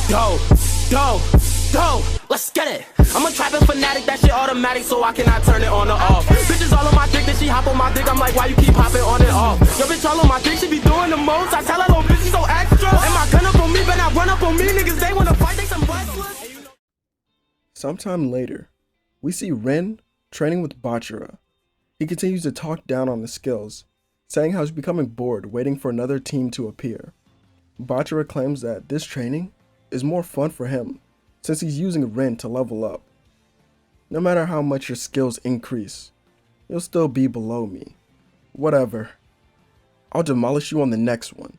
Go, go, go, let's get it. I'm a trapping fanatic, that shit automatic, so I cannot turn it on or off. Bitches all on my dick, then she hop on my dick, I'm like, why you keep hopping on and off? Your bitch all on my dick, she be doing the most, I tell her, little bitch, she so extra. And my gun up on me, but not run up on me, niggas, they wanna fight, they some wrestlers. Sometime later, we see Rin training with Bachira. He continues to talk down on his skills, saying how he's becoming bored waiting for another team to appear. Bachira claims that this training is more fun for him since he's using Rin to level up. No matter how much your skills increase, you'll still be below me. Whatever. I'll demolish you on the next one.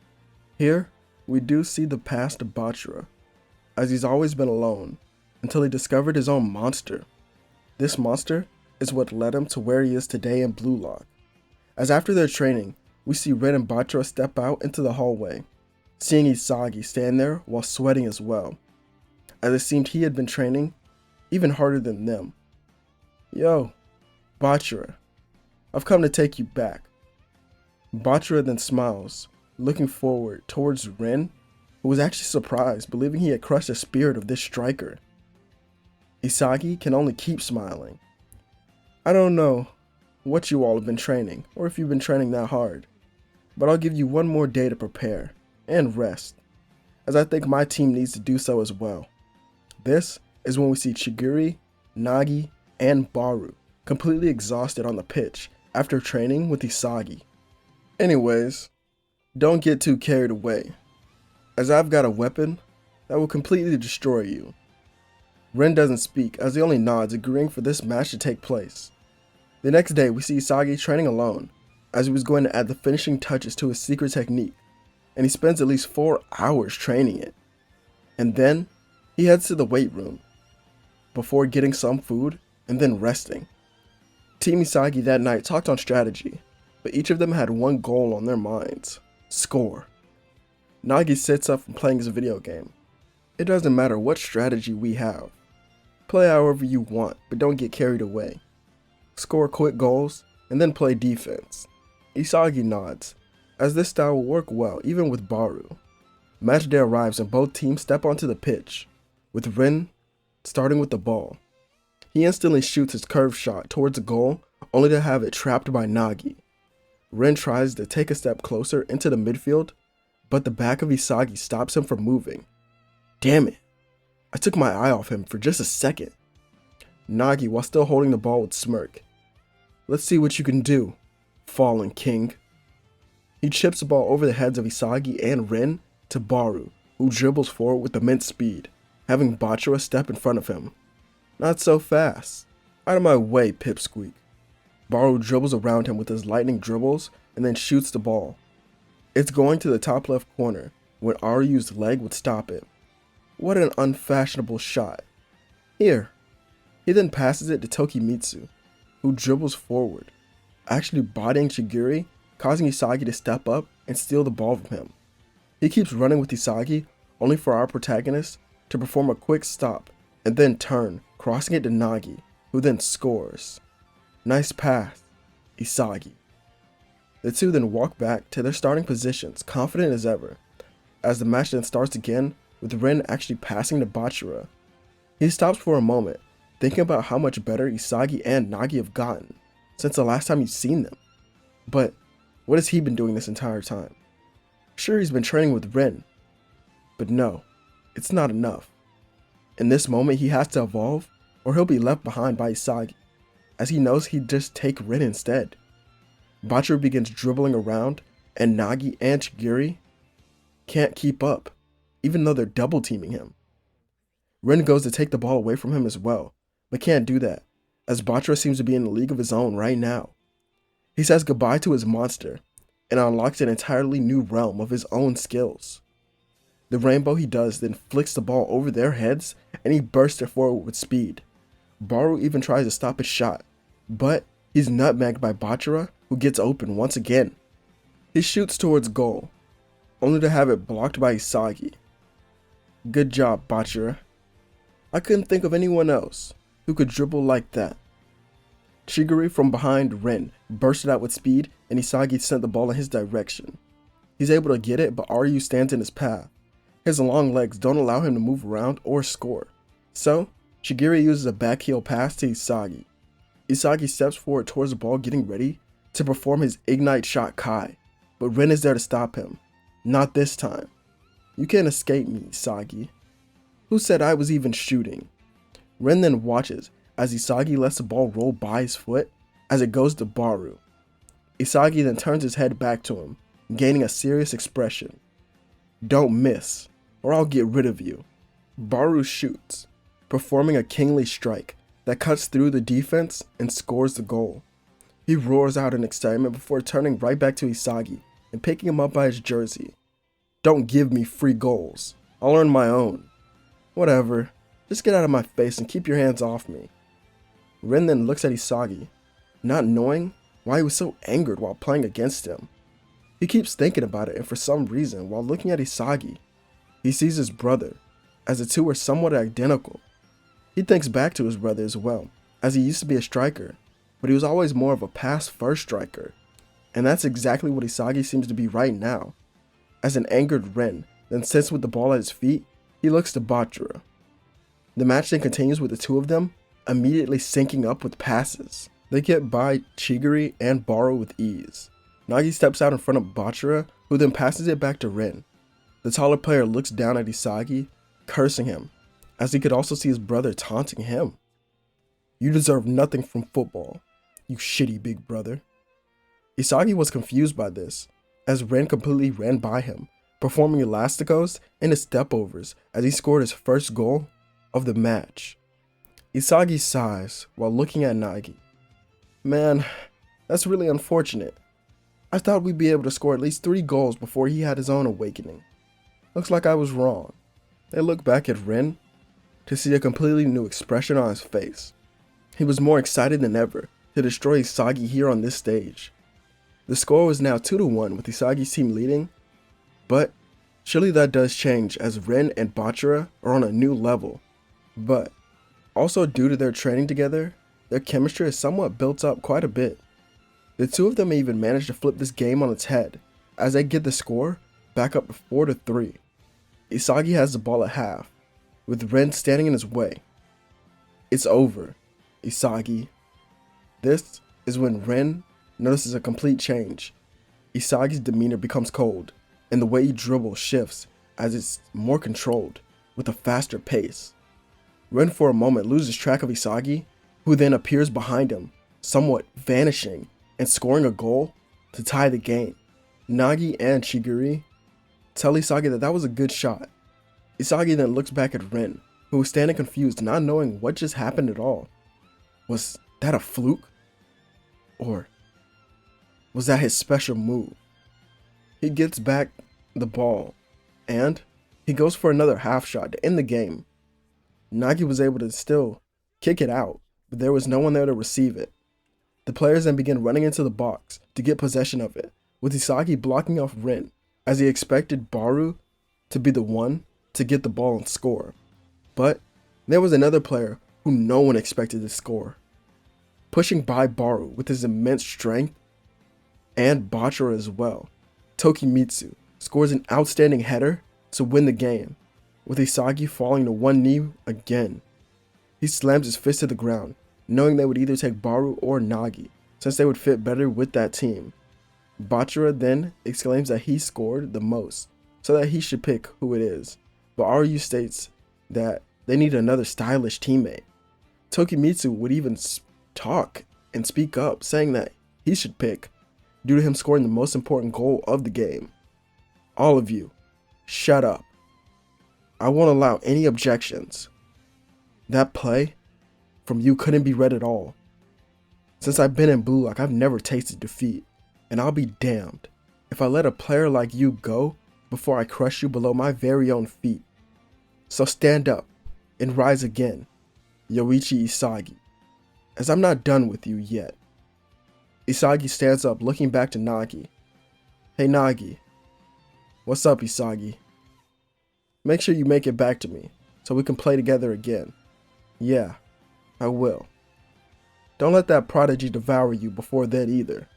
Here, we do see the past of Bachira, as he's always been alone until he discovered his own monster. This monster is what led him to where he is today in Blue Lock. As after their training, we see Rin and Bachira step out into the hallway, seeing Isagi stand there while sweating as well, as it seemed he had been training even harder than them. Yo, Bachira, I've come to take you back. Bachira then smiles, looking forward towards Rin, who was actually surprised, believing he had crushed the spirit of this striker. Isagi can only keep smiling. I don't know what you all have been training, or if you've been training that hard, but I'll give you one more day to prepare and rest, as I think my team needs to do so as well. This is when we see Chigiri, Nagi, and Baru completely exhausted on the pitch after training with Isagi. Anyways, don't get too carried away, as I've got a weapon that will completely destroy you. Rin doesn't speak as he only nods, agreeing for this match to take place. The next day, we see Isagi training alone, as he was going to add the finishing touches to his secret technique, and he spends at least 4 hours training it. And then, he heads to the weight room, before getting some food and then resting. Team Isagi that night talked on strategy, but each of them had one goal on their minds: score. Nagi sits up from playing his video game. It doesn't matter what strategy we have. Play however you want, but don't get carried away. Score quick goals, and then play defense. Isagi nods, as this style will work well even with Baru. Match day arrives and both teams step onto the pitch, with Rin starting with the ball. He instantly shoots his curved shot towards the goal, only to have it trapped by Nagi. Rin tries to take a step closer into the midfield, but the back of Isagi stops him from moving. Damn it, I took my eye off him for just a second. Nagi, while still holding the ball, would smirk. Let's see what you can do, fallen king. He chips the ball over the heads of Isagi and Rin to Baru, who dribbles forward with immense speed, having Bachira step in front of him. Not so fast. Out of my way, pipsqueak. Baru dribbles around him with his lightning dribbles and then shoots the ball. It's going to the top left corner when Aryu's leg would stop it. What an unfashionable shot. Here. He then passes it to Tokimitsu, who dribbles forward, actually bodying Chigiri, causing Isagi to step up and steal the ball from him. He keeps running with Isagi, only for our protagonist to perform a quick stop and then turn, crossing it to Nagi, who then scores. Nice pass, Isagi. The two then walk back to their starting positions, confident as ever, as the match then starts again with Rin actually passing to Bachira. He stops for a moment, thinking about how much better Isagi and Nagi have gotten since the last time he's seen them. But what has he been doing this entire time? Sure, he's been training with Rin, but no, it's not enough. In this moment, he has to evolve or he'll be left behind by Isagi, as he knows he'd just take Rin instead. Bachira begins dribbling around, and Nagi and Chigiri can't keep up, even though they're double teaming him. Rin goes to take the ball away from him as well, but can't do that, as Bachira seems to be in a league of his own right now. He says goodbye to his monster, and unlocks an entirely new realm of his own skills. The rainbow he does then flicks the ball over their heads, and he bursts it forward with speed. Baru even tries to stop his shot, but he's nutmegged by Bachira, who gets open once again. He shoots towards goal, only to have it blocked by Isagi. Good job, Bachira. I couldn't think of anyone else who could dribble like that. Chigiri from behind Rin bursted out with speed, and Isagi sent the ball in his direction. He's able to get it, but Ryu stands in his path, His long legs don't allow him to move around or score. So, Shigiri uses a back heel pass to Isagi. Isagi steps forward towards the ball, getting ready to perform his Ignite Shot Kai, but Ren is there to stop him. Not this time. You can't escape me, Isagi. Who said I was even shooting? Ren then watches as Isagi lets the ball roll by his foot as it goes to Baru. Isagi then turns his head back to him, gaining a serious expression. Don't miss, or I'll get rid of you. Baru shoots, performing a kingly strike that cuts through the defense and scores the goal. He roars out in excitement before turning right back to Isagi and picking him up by his jersey. Don't give me free goals. I'll earn my own. Whatever, just get out of my face and keep your hands off me. Ren then looks at Isagi, not knowing why he was so angered while playing against him. He keeps thinking about it, and for some reason, while looking at Isagi, he sees his brother, as the two are somewhat identical. He thinks back to his brother as well, as he used to be a striker, but he was always more of a pass-first striker, and that's exactly what Isagi seems to be right now. As an angered Ren then sits with the ball at his feet, he looks to Bachira. The match then continues with the two of them immediately syncing up with passes. They get by Chigiri and Baru with ease. Nagi steps out in front of Bachira, who then passes it back to Ren. The taller player looks down at Isagi, cursing him, as he could also see his brother taunting him. You deserve nothing from football, you shitty big brother. Isagi was confused by this, as Ren completely ran by him, performing elasticos and his stepovers as he scored his first goal of the match. Isagi sighs while looking at Nagi. Man, that's really unfortunate. I thought we'd be able to score at least 3 goals before he had his own awakening. Looks like I was wrong. They look back at Ren to see a completely new expression on his face. He was more excited than ever to destroy Isagi here on this stage. The score was now 2-1 with Isagi's team leading, but surely that does change as Ren and Bachira are on a new level. But also due to their training together, their chemistry is somewhat built up quite a bit. The two of them even managed to flip this game on its head as they get the score back up to 4-3. Isagi has the ball at half, with Ren standing in his way. It's over, Isagi. This is when Ren notices a complete change. Isagi's demeanor becomes cold, and the way he dribbles shifts as it's more controlled, with a faster pace. Ren for a moment loses track of Isagi, who then appears behind him, somewhat vanishing and scoring a goal to tie the game. Nagi and Chigiri tell Isagi that was a good shot. Isagi then looks back at Ren, who was standing confused, not knowing what just happened at all. Was that a fluke? Or was that his special move? He gets back the ball, and he goes for another half shot to end the game. Nagi was able to still kick it out, but there was no one there to receive it. The players then begin running into the box to get possession of it, with Isagi blocking off Ren, as he expected Baru to be the one to get the ball and score. But there was another player who no one expected to score. Pushing by Baru with his immense strength, and Bachira as well, Tokimitsu scores an outstanding header to win the game, with Isagi falling to one knee again. He slams his fist to the ground, knowing they would either take Baru or Nagi, since they would fit better with that team. Bachira then exclaims that he scored the most, so that he should pick who it is, but Ryu states that they need another stylish teammate. Tokimitsu would even talk and speak up, saying that he should pick, due to him scoring the most important goal of the game. All of you, shut up. I won't allow any objections. That play from you couldn't be read at all. Since I've been in Blue Lock, I've never tasted defeat, and I'll be damned if I let a player like you go before I crush you below my very own feet. So stand up and rise again, Yoichi Isagi, as I'm not done with you yet. Isagi stands up, looking back to Nagi. Hey Nagi. What's up, Isagi? Make sure you make it back to me, so we can play together again. Yeah, I will. Don't let that prodigy devour you before then either.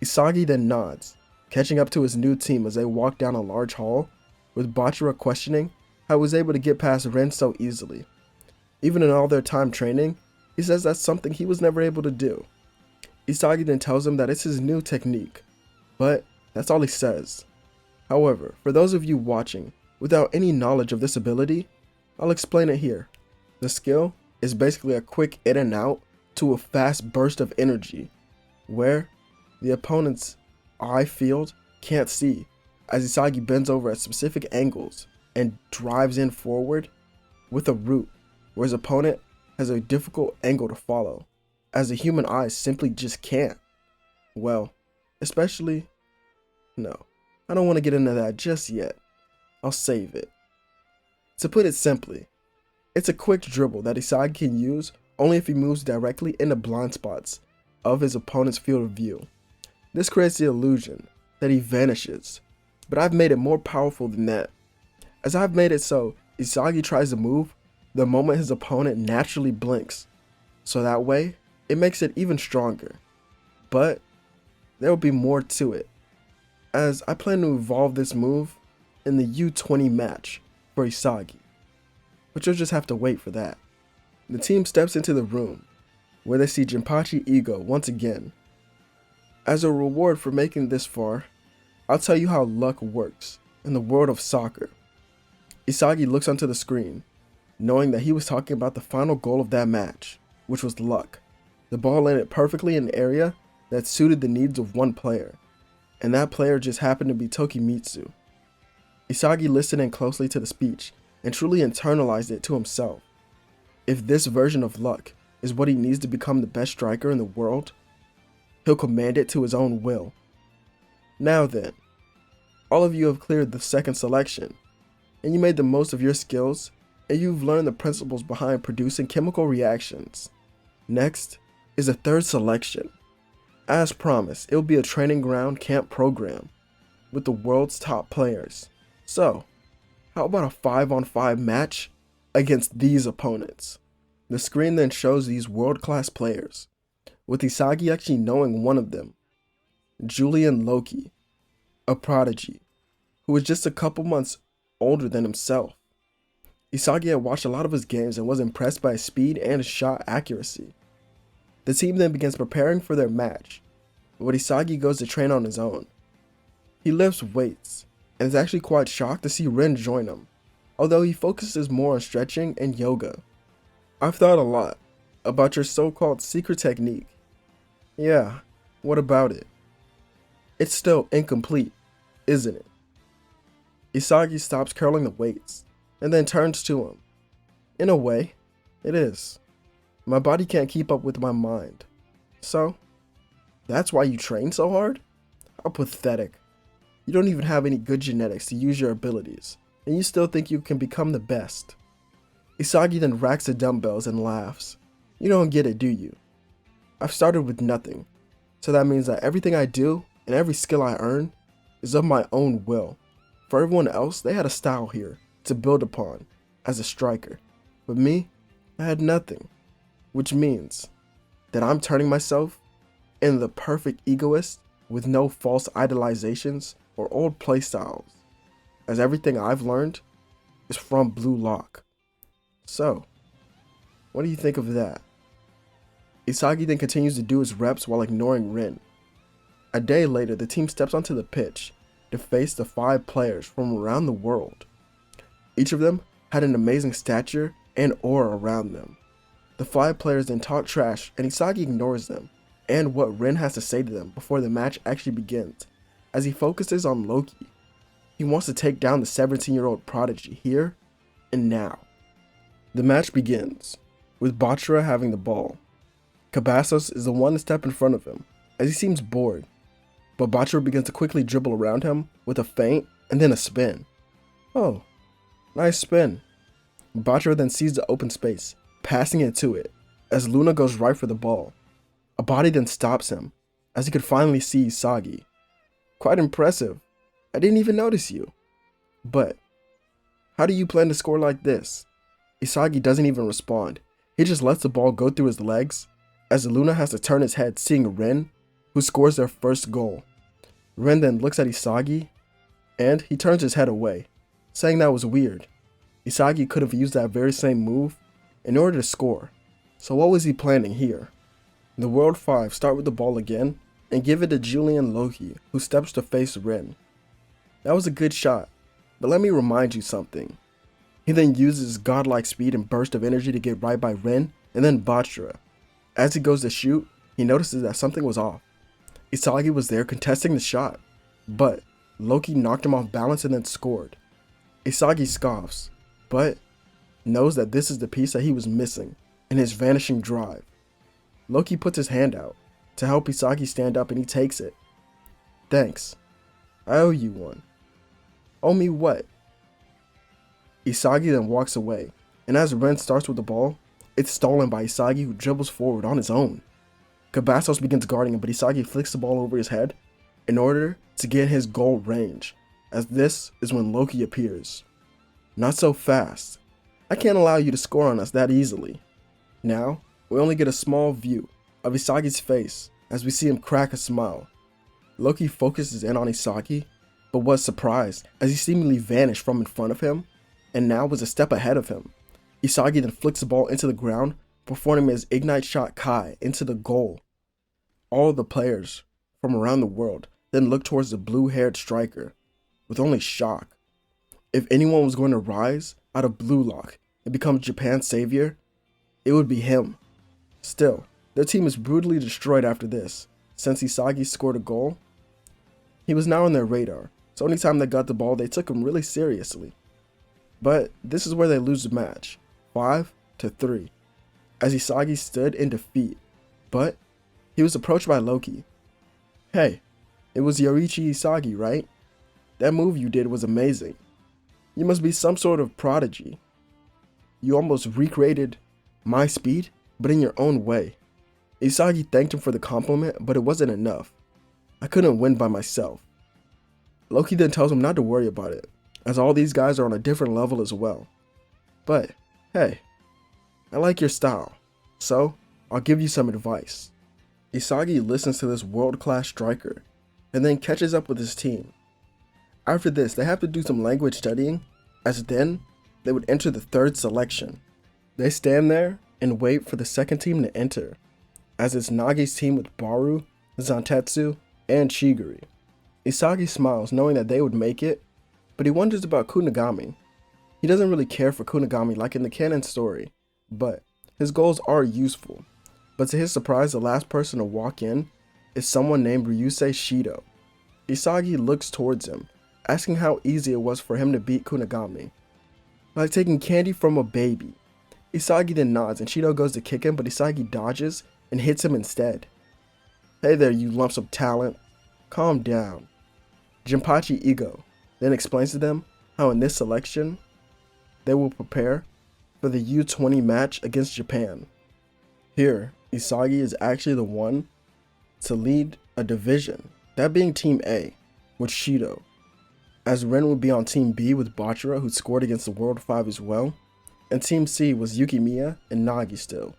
Isagi then nods, catching up to his new team as they walk down a large hall with Bachira questioning how he was able to get past Ren so easily. Even in all their time training, he says that's something he was never able to do. Isagi then tells him that it's his new technique, but that's all he says. However, for those of you watching without any knowledge of this ability, I'll explain it here. The skill is basically a quick in and out to a fast burst of energy, where the opponent's eye field can't see, as Isagi bends over at specific angles and drives in forward with a root, where his opponent has a difficult angle to follow, as the human eye simply just can't. Well, especially, no, I don't want to get into that just yet. I'll save it. To put it simply, it's a quick dribble that Isagi can use only if he moves directly into blind spots of his opponent's field of view. This creates the illusion that he vanishes, but I've made it more powerful than that, as I've made it so Isagi tries to move the moment his opponent naturally blinks, so that way it makes it even stronger. But there will be more to it, as I plan to evolve this move in the U20 match for Isagi, but you'll just have to wait for that. The team steps into the room, where they see Jinpachi Ego once again. As a reward for making it this far, I'll tell you how luck works in the world of soccer. Isagi looks onto the screen, knowing that he was talking about the final goal of that match, which was luck. The ball landed perfectly in an area that suited the needs of one player, and that player just happened to be Tokimitsu. Isagi listened in closely to the speech and truly internalized it to himself. If this version of luck is what he needs to become the best striker in the world, he'll command it to his own will. Now then, all of you have cleared the second selection, and you made the most of your skills, and you've learned the principles behind producing chemical reactions. Next is the third selection. As promised, it'll be a training ground camp program with the world's top players. So, how about a 5-on-5 match against these opponents? The screen then shows these world-class players, with Isagi actually knowing one of them, Julian Loki, a prodigy, who was just a couple months older than himself. Isagi had watched a lot of his games and was impressed by his speed and his shot accuracy. The team then begins preparing for their match, but Isagi goes to train on his own. He lifts weights, and is actually quite shocked to see Ren join him, although he focuses more on stretching and yoga. I've thought a lot about your so-called secret technique. Yeah, what about it? It's still incomplete, isn't it? Isagi stops curling the weights, and then turns to him. In a way, it is. My body can't keep up with my mind. So, that's why you train so hard? How pathetic. You don't even have any good genetics to use your abilities, and you still think you can become the best. Isagi then racks the dumbbells and laughs. You don't get it, do you? I've started with nothing, so that means that everything I do and every skill I earn is of my own will. For everyone else, they had a style here to build upon as a striker, but me, I had nothing, which means that I'm turning myself into the perfect egoist with no false idolizations or old playstyles, as everything I've learned is from Blue Lock. So, what do you think of that? Isagi then continues to do his reps while ignoring Rin. A day later, the team steps onto the pitch to face the 5 players from around the world. Each of them had an amazing stature and aura around them. The 5 players then talk trash, and Isagi ignores them and what Rin has to say to them before the match actually begins, as he focuses on Loki. He wants to take down the 17-year-old prodigy here and now. The match begins, with Bachira having the ball. Cabassos is the one to step in front of him, as he seems bored, but Bachira begins to quickly dribble around him with a feint and then a spin. Oh, nice spin. Bachira then sees the open space, passing it to it, as Luna goes right for the ball. A body then stops him, as he could finally see Isagi. Quite impressive. I didn't even notice you. But, how do you plan to score like this? Isagi doesn't even respond. He just lets the ball go through his legs, as Luna has to turn his head seeing Ren, who scores their first goal. Ren then looks at Isagi, and he turns his head away, saying that was weird. Isagi could have used that very same move in order to score. So what was he planning here? The World 5 start with the ball again and give it to Julian Loki, who steps to face Ren. That was a good shot, but let me remind you something. He then uses his godlike speed and burst of energy to get right by Ren and then Bachira. As he goes to shoot, he notices that something was off. Isagi was there contesting the shot, but Loki knocked him off balance and then scored. Isagi scoffs, but knows that this is the piece that he was missing in his vanishing drive. Loki puts his hand out to help Isagi stand up and he takes it. Thanks. I owe you one. Owe me what? Isagi then walks away, and as Ren starts with the ball, it's stolen by Isagi, who dribbles forward on his own. Kabassos begins guarding him, but Isagi flicks the ball over his head in order to get his goal range, as this is when Loki appears. Not so fast. I can't allow you to score on us that easily. Now, we only get a small view of Isagi's face as we see him crack a smile. Loki focuses in on Isagi, but was surprised as he seemingly vanished from in front of him and now was a step ahead of him. Isagi then flicks the ball into the ground, performing his Ignite Shot Kai into the goal. All of the players from around the world then look towards the blue-haired striker with only shock. If anyone was going to rise out of Blue Lock and become Japan's savior, it would be him. Still, their team is brutally destroyed after this. Since Isagi scored a goal, he was now on their radar, so anytime they got the ball, they took him really seriously. But this is where they lose the match, 5-3, as Isagi stood in defeat, but he was approached by Loki. Hey, it was Yoichi Isagi, right? That move you did was amazing. You must be some sort of prodigy. You almost recreated my speed, but in your own way. Isagi thanked him for the compliment, but it wasn't enough. I couldn't win by myself. Loki then tells him not to worry about it, as all these guys are on a different level as well. But, hey, I like your style, so I'll give you some advice. Isagi listens to this world-class striker, and then catches up with his team. After this, they have to do some language studying, as then they would enter the third selection. They stand there and wait for the second team to enter, as it's Nagi's team with Baru, Zantetsu, and Chigiri. Isagi smiles knowing that they would make it, but he wonders about Kunigami. He doesn't really care for Kunigami like in the canon story, but his goals are useful. But to his surprise, the last person to walk in is someone named Ryusei Shido. Isagi looks towards him, asking how easy it was for him to beat Kunigami. Like taking candy from a baby. Isagi then nods and Shido goes to kick him, but Isagi dodges and hits him instead. Hey there, you lumps of talent. Calm down. Jinpachi Ego then explains to them how in this selection, they will prepare for the U20 match against Japan. Here, Isagi is actually the one to lead a division, that being Team A, with Shido, as Ren would be on Team B with Bachira, who scored against the World 5 as well, and Team C was Yukimiya and Nagi still.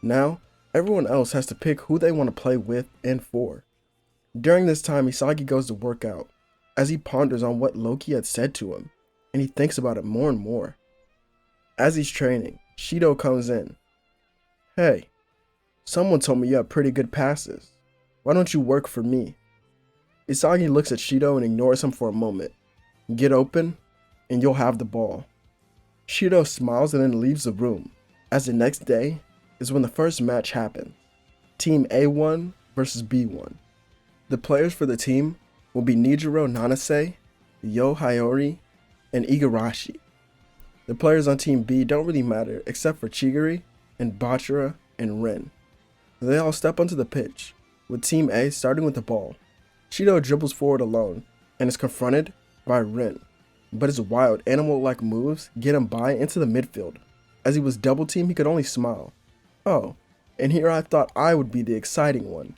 Now, everyone else has to pick who they want to play with and for. During this time, Isagi goes to work out, as he ponders on what Loki had said to him, and he thinks about it more and more. As he's training, Shido comes in. Hey, someone told me you have pretty good passes. Why don't you work for me? Isagi looks at Shido and ignores him for a moment. Get open, and you'll have the ball. Shido smiles and then leaves the room, as the next day is when the first match happens. Team A1 versus B1. The players for the team will be Nijiro Nanase, Yo Hayori, and Igarashi. The players on Team B don't really matter except for Chigiri and Bachira and Ren. They all step onto the pitch, with Team A starting with the ball. Shido dribbles forward alone and is confronted by Ren, but his wild animal-like moves get him by into the midfield. As he was double-teamed, he could only smile. Oh, and here I thought I would be the exciting one.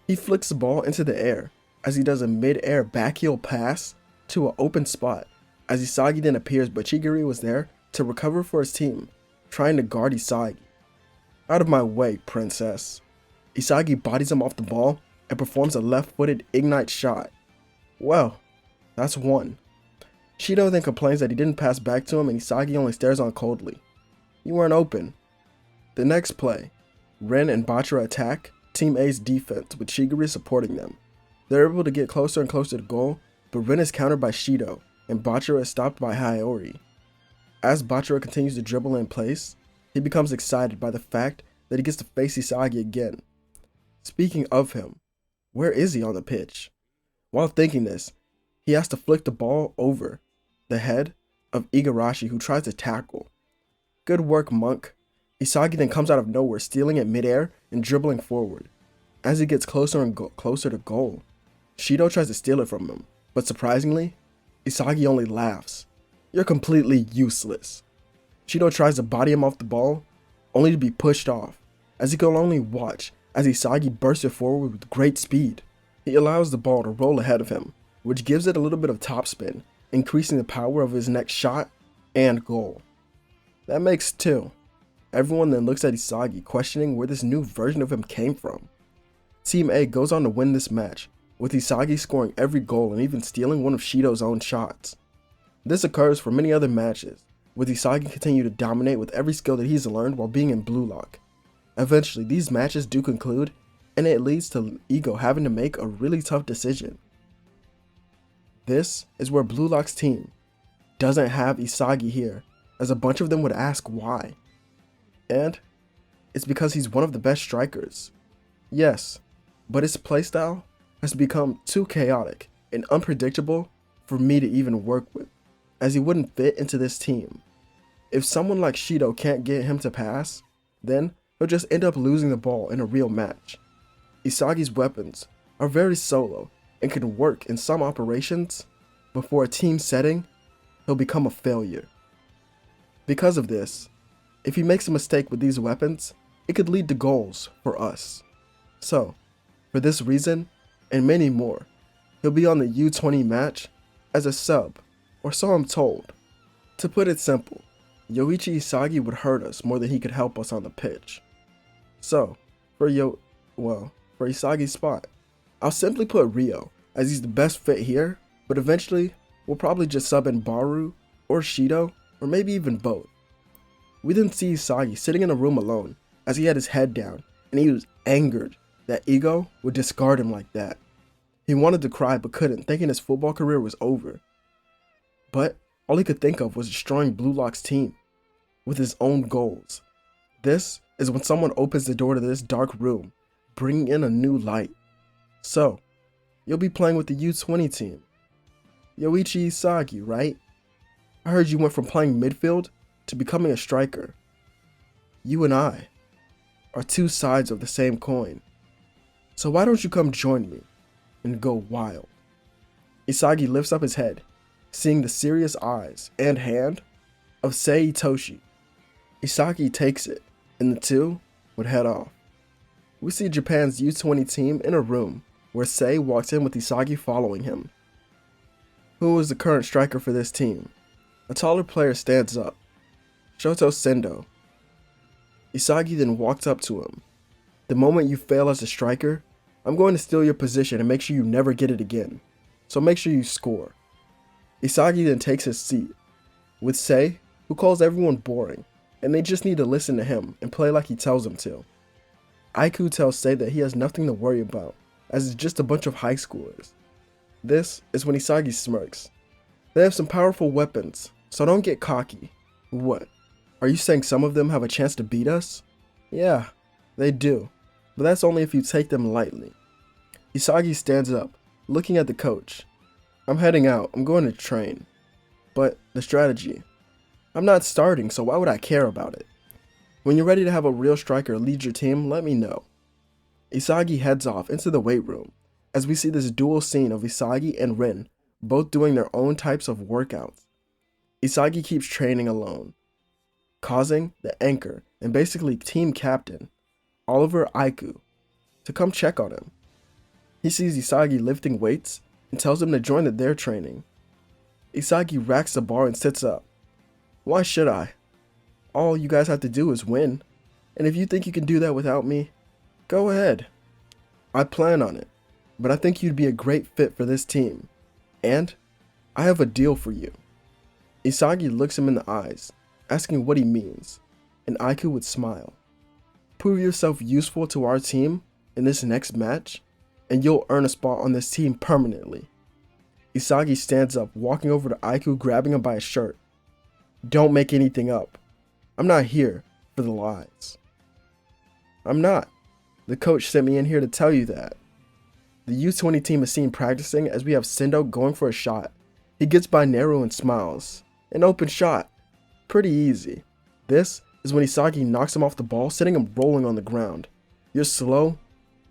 He flicks the ball into the air as he does a mid-air backheel pass to an open spot, as Isagi then appears, but Chigiri was there to recover for his team, trying to guard Isagi. Out of my way, princess. Isagi bodies him off the ball and performs a left-footed Ignite shot. Well, that's one. Shido then complains that he didn't pass back to him and Isagi only stares on coldly. You weren't open. The next play, Ren and Bachira attack Team A's defense with Shigure supporting them. They're able to get closer and closer to goal, but Ren is countered by Shido and Bachira is stopped by Hiyori. As Bachira continues to dribble in place, he becomes excited by the fact that he gets to face Isagi again. Speaking of him, where is he on the pitch? While thinking this, he has to flick the ball over the head of Igarashi, who tries to tackle. Good work, Monk. Isagi then comes out of nowhere, stealing it midair and dribbling forward. As he gets closer and closer to goal, Shido tries to steal it from him, but surprisingly, Isagi only laughs. You're completely useless. Shido tries to body him off the ball, only to be pushed off, as he can only watch as Isagi bursts it forward with great speed. He allows the ball to roll ahead of him, which gives it a little bit of topspin, increasing the power of his next shot and goal. That makes 2. Everyone then looks at Isagi, questioning where this new version of him came from. Team A goes on to win this match, with Isagi scoring every goal and even stealing one of Shido's own shots. This occurs for many other matches, with Isagi continuing to dominate with every skill that he's learned while being in Blue Lock. Eventually, these matches do conclude, and it leads to Ego having to make a really tough decision. This is where Blue Lock's team doesn't have Isagi here, as a bunch of them would ask why. And it's because he's one of the best strikers. Yes, but his playstyle has become too chaotic and unpredictable for me to even work with, as he wouldn't fit into this team. If someone like Shido can't get him to pass, then he'll just end up losing the ball in a real match. Isagi's weapons are very solo and can work in some operations, but for a team setting, he'll become a failure. Because of this, if he makes a mistake with these weapons, it could lead to goals for us. So, for this reason, and many more, he'll be on the U20 match as a sub, or so I'm told. To put it simple, Yoichi Isagi would hurt us more than he could help us on the pitch. So, for Isagi's spot, I'll simply put Ryo, as he's the best fit here, but eventually, we'll probably just sub in Baru, or Shido, or maybe even both. We then see Isagi sitting in a room alone, as he had his head down, and he was angered that Ego would discard him like that. He wanted to cry but couldn't, thinking his football career was over. But all he could think of was destroying Blue Lock's team, with his own goals. This is when someone opens the door to this dark room, bringing in a new light. So, you'll be playing with the U20 team. Yoichi Isagi, right? I heard you went from playing midfield to becoming a striker. You and I are two sides of the same coin. So why don't you come join me and go wild? Isagi lifts up his head, seeing the serious eyes and hand of Sei Itoshi. Isagi takes it, and the two would head off. We see Japan's U20 team in a room where Sei walks in with Isagi following him. Who is the current striker for this team? A taller player stands up. Shoto Sendo. Isagi then walks up to him. The moment you fail as a striker, I'm going to steal your position and make sure you never get it again. So make sure you score. Isagi then takes his seat, with Sei, who calls everyone boring, and they just need to listen to him and play like he tells them to. Aiku tells Sei that he has nothing to worry about, as it's just a bunch of high schoolers. This is when Isagi smirks. They have some powerful weapons, so don't get cocky. What? Are you saying some of them have a chance to beat us? Yeah, they do, but that's only if you take them lightly. Isagi stands up, looking at the coach. I'm heading out, I'm going to train. But the strategy. I'm not starting, so why would I care about it? When you're ready to have a real striker lead your team, let me know. Isagi heads off into the weight room, as we see this dual scene of Isagi and Rin, both doing their own types of workouts. Isagi keeps training alone, causing the anchor and basically team captain, Oliver Aiku, to come check on him. He sees Isagi lifting weights and tells him to join their training. Isagi racks the bar and sits up. Why should I? All you guys have to do is win, and if you think you can do that without me, go ahead. I plan on it, but I think you'd be a great fit for this team, and I have a deal for you. Isagi looks him in the eyes, asking what he means, and Aiku would smile. Prove yourself useful to our team in this next match, and you'll earn a spot on this team permanently. Isagi stands up, walking over to Aiku, grabbing him by his shirt. Don't make anything up. I'm not here for the lies. I'm not. The coach sent me in here to tell you that. The U20 team is seen practicing as we have Sendo going for a shot. He gets by Neru and smiles. An open shot. Pretty easy. This is when Isagi knocks him off the ball, sending him rolling on the ground. You're slow,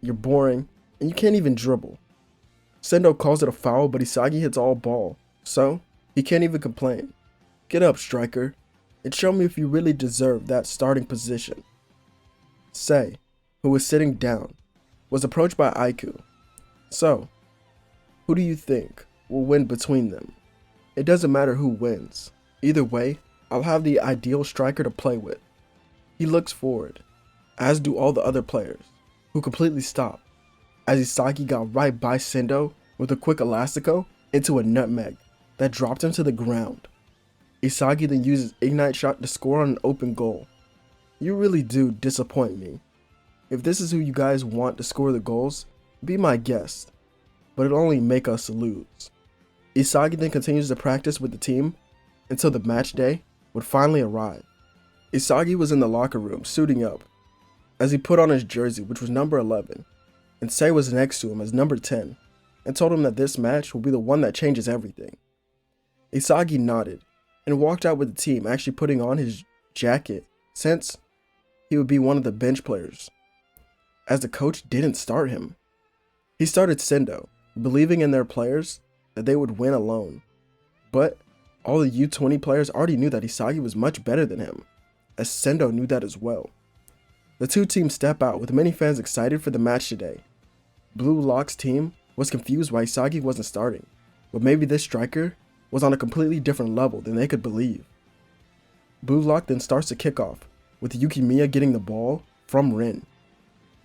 you're boring, and you can't even dribble. Sendo calls it a foul, but Isagi hits all ball, so he can't even complain. Get up, striker, and show me if you really deserve that starting position. Sei, who was sitting down, was approached by Aiku. So, who do you think will win between them? It doesn't matter who wins. Either way, I'll have the ideal striker to play with. He looks forward, as do all the other players, who completely stop, as Isagi got right by Sendo with a quick elastico into a nutmeg that dropped him to the ground. Isagi then uses Ignite Shot to score on an open goal. You really do disappoint me. If this is who you guys want to score the goals, be my guest, but it'll only make us lose. Isagi then continues to practice with the team until the match day would finally arrive. Isagi was in the locker room suiting up as he put on his jersey, which was number 11, and Sei was next to him as number 10 and told him that this match will be the one that changes everything. Isagi nodded and walked out with the team, actually putting on his jacket since he would be one of the bench players, as the coach didn't start him. He started Sendo, believing in their players that they would win alone, but all the U20 players already knew that Isagi was much better than him, as Sendo knew that as well. The two teams step out with many fans excited for the match today. Blue Lock's team was confused why Isagi wasn't starting, but maybe this striker was on a completely different level than they could believe. Blue Lock then starts the kickoff, with Yukimiya getting the ball from Rin.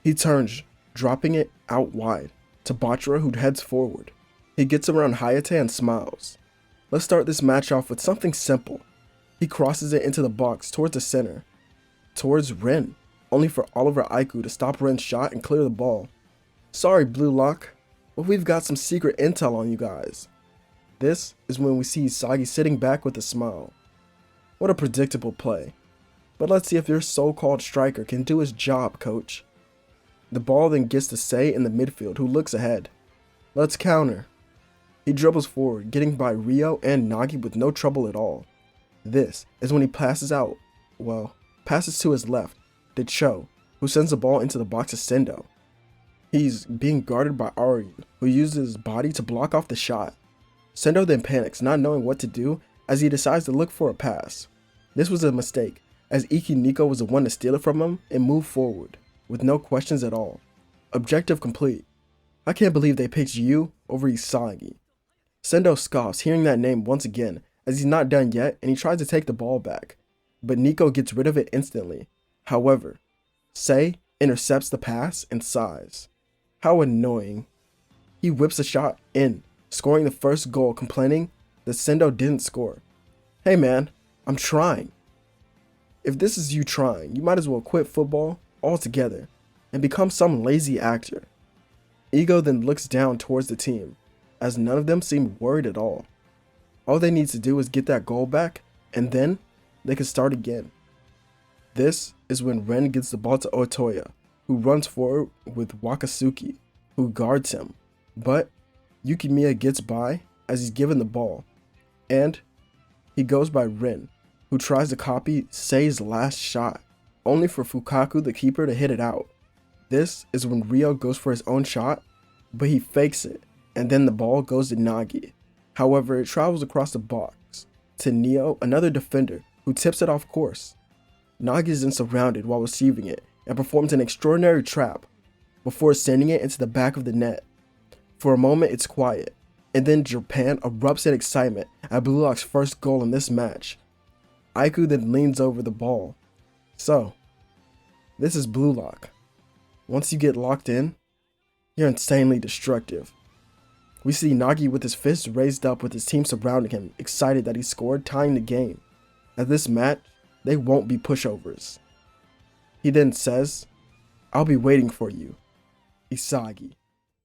He turns, dropping it out wide to Bachira, who heads forward. He gets around Hayate and smiles. Let's start this match off with something simple. He crosses it into the box towards the center, towards Rin, only for Oliver Aiku to stop Rin's shot and clear the ball. Sorry, Blue Lock, but we've got some secret intel on you guys. This is when we see Isagi sitting back with a smile. What a predictable play. But let's see if your so-called striker can do his job, coach. The ball then gets to Sei in the midfield, who looks ahead. Let's counter. He dribbles forward, getting by Ryo and Nagi with no trouble at all. This is when he passes to his left to Cho, who sends the ball into the box to Sendo. He's being guarded by Aryan, who uses his body to block off the shot. Sendo then panics, not knowing what to do, as he decides to look for a pass. This was a mistake, as Iki Nico was the one to steal it from him and move forward, with no questions at all. Objective complete. I can't believe they picked you over Isagi. Sendo scoffs, hearing that name once again, as he's not done yet and he tries to take the ball back, but Nico gets rid of it instantly. However, Sei intercepts the pass and sighs. How annoying. He whips a shot in, scoring the first goal, complaining that Sendo didn't score. Hey man, I'm trying. If this is you trying, you might as well quit football altogether and become some lazy actor. Ego then looks down towards the team, as none of them seem worried at all. All they need to do is get that goal back, and then they can start again. This is when Ren gets the ball to Otoya, who runs forward with Wakasuki, who guards him, but Yukimiya gets by as he's given the ball, and he goes by Ren, who tries to copy Sei's last shot, only for Fukaku, the keeper, to hit it out. This is when Ryo goes for his own shot, but he fakes it, and then the ball goes to Nagi. However, it travels across the box to Neo, another defender, who tips it off course. Nagi is then surrounded while receiving it and performs an extraordinary trap before sending it into the back of the net. For a moment, it's quiet, and then Japan erupts in excitement at Blue Lock's first goal in this match. Aiku then leans over the ball. So, this is Blue Lock. Once you get locked in, you're insanely destructive. We see Nagi with his fists raised up with his team surrounding him, excited that he scored, tying the game. At this match, they won't be pushovers. He then says, "I'll be waiting for you, Isagi."